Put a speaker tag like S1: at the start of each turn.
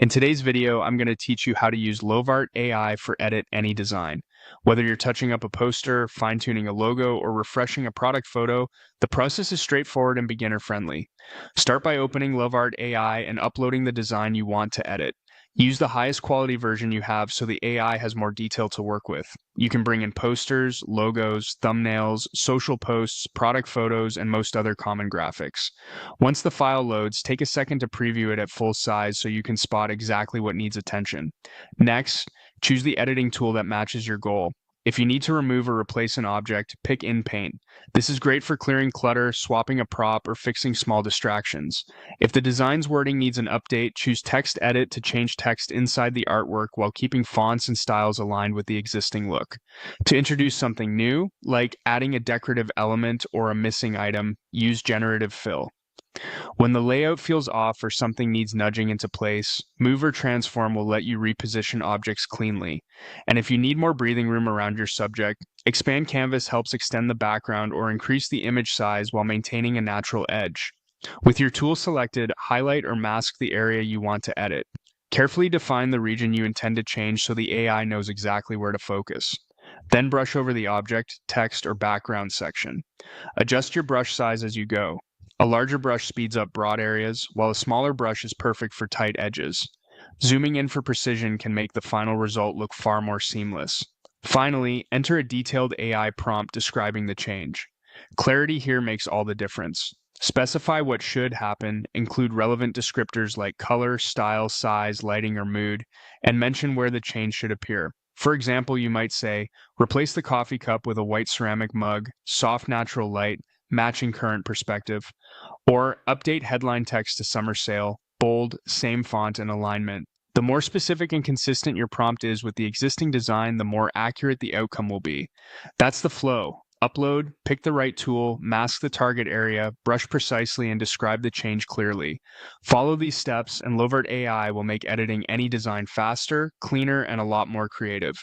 S1: In today's video, I'm going to teach you how to use Lovart AI for edit any design. Whether you're touching up a poster, fine-tuning a logo, or refreshing a product photo, the process is straightforward and beginner-friendly. Start by opening Lovart AI and uploading the design you want to edit. Use the highest quality version you have so the AI has more detail to work with. You can bring in posters, logos, thumbnails, social posts, product photos, and most other common graphics. Once the file loads, take a second to preview it at full size so you can spot exactly what needs attention. Next, choose the editing tool that matches your goal. If you need to remove or replace an object, pick In Paint. This is great for clearing clutter, swapping a prop, or fixing small distractions. If the design's wording needs an update, choose Text Edit to change text inside the artwork while keeping fonts and styles aligned with the existing look. To introduce something new, like adding a decorative element or a missing item, use Generative Fill. When the layout feels off or something needs nudging into place, Move or Transform will let you reposition objects cleanly. And if you need more breathing room around your subject, Expand Canvas helps extend the background or increase the image size while maintaining a natural edge. With your tool selected, highlight or mask the area you want to edit. Carefully define the region you intend to change so the AI knows exactly where to focus. Then brush over the object, text, or background section. Adjust your brush size as you go. A larger brush speeds up broad areas, while a smaller brush is perfect for tight edges. Zooming in for precision can make the final result look far more seamless. Finally, enter a detailed AI prompt describing the change. Clarity here makes all the difference. Specify what should happen, include relevant descriptors like color, style, size, lighting, or mood, and mention where the change should appear. For example, you might say, replace the coffee cup with a white ceramic mug, soft natural light, matching current perspective, or update headline text to summer sale, bold, same font and alignment. The more specific and consistent your prompt is with the existing design, the more accurate the outcome will be. That's the flow. Upload, pick the right tool, mask the target area, brush precisely, and describe the change clearly. Follow these steps, and Lovart AI will make editing any design faster, cleaner, and a lot more creative.